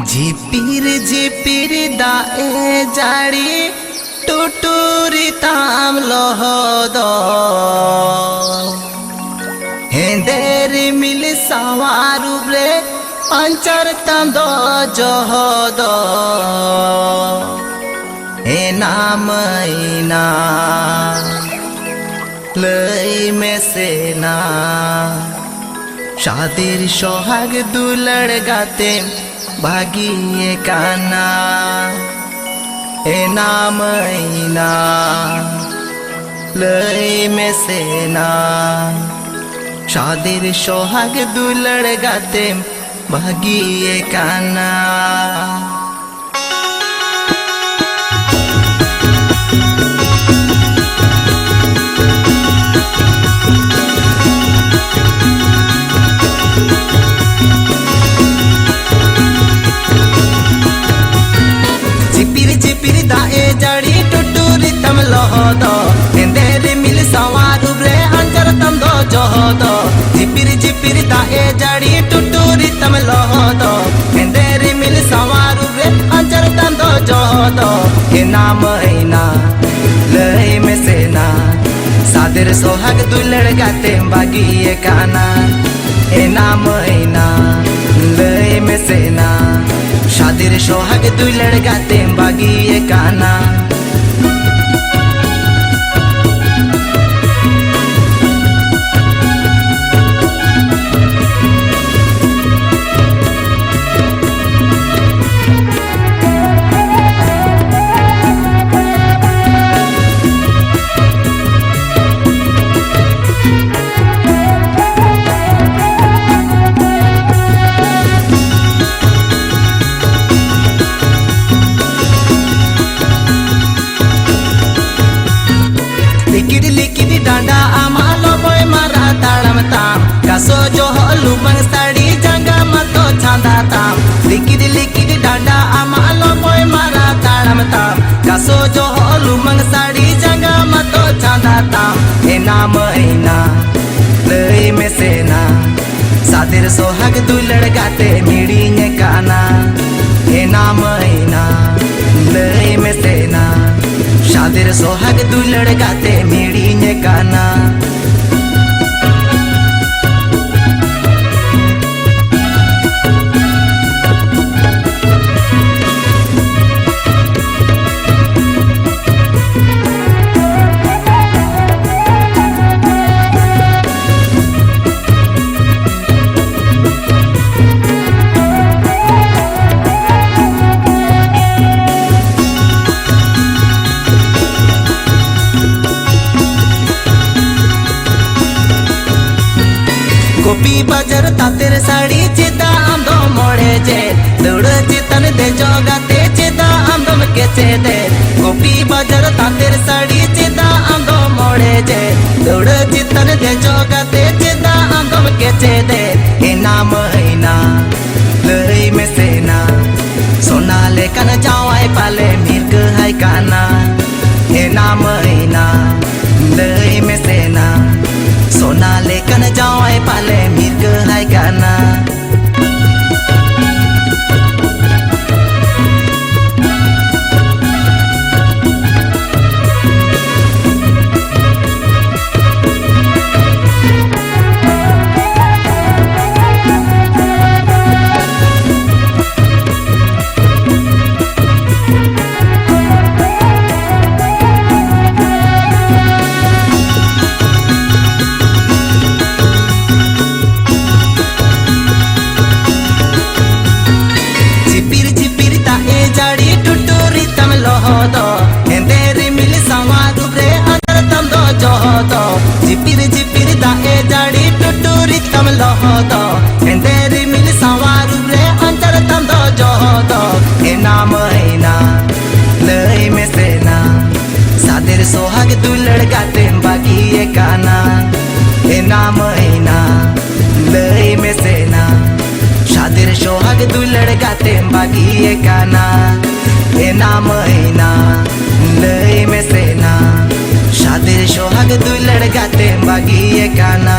झिपिर झिपिर दाए जाड़ी टुटुरी ताम लहद हेंदेरी मिल सवारू रे अंचर तंद जहद हे नामैना लई में सेना शादिर सोहाग दुलड़ गाते भागिए काना ए नामैना लई में सेना शादिर सोहाग दुलड़ गाते भागिए काना। जड़ी टुटुरी तम लहद हेंदेरी मिल सवारू रे अंजर तम दो जहद झिपिर झिपिर दाए जड़ी टुटुरी तम लहद हेंदेरी मिल सवारू रे अंजर तम दो जहद हे नामैना लई में सेना सादिर सोहाग दुलड़ गाते बागिए काना हे नामैना लई में सेना शादिर सोहाग दुलड़ गाते बागिए काना। लिकिड लिकिड डांडा आमालो बोय मारा ताड़म ताम कासो जो हलू बंग साड़ी जंगा मतो छांदा ताम लिकिड लिकिड डांडा आमालो बोय मारा ताड़म ताम कासो जो हलू बंग साड़ी जंगा मतो छांदा ताम हे नामैना लई में सेना सादिर सोहाग दुलड़ गाते मिड़ीने काना हे नामैना लई में सेना शादिर सोहाग दुलड़ गाते मिड़ीने काना। गोपी बाजार तातेर साड़ी चिता आमदो मोड़े जे दौड़ चितन दे जोगाते चिता आमदम के दे गोपी बाजार तातेर साड़ी चिता आमदो मोड़े जे दौड़ चितन दे जोगाते चिता आमदम के दे हे नामैना लई में सेना सोना लेकन जावाई पाले मिर्ग हाय काना हे नामैना लई में सेना सोना लेकन जावाई पाले मिर्ग हाय काना। हेंदेरी मिल सवारू रे अंदर तम दो जहद झिपिर झिपिर दाए जड़ी टुटुरी तम लहद हेंदेरी मिल सवारू रे अंदर तम दो जहद हे नामैना लई में सेना सादिर सोहाग दुलड़ गाते बागिए काना हे नामैना लई में सेना शादिर सोहाग दुलड़ गाते बागिए काना हे नामैना लई में सेना शादिर सोहाग दुलड़ गाते बागिए काना।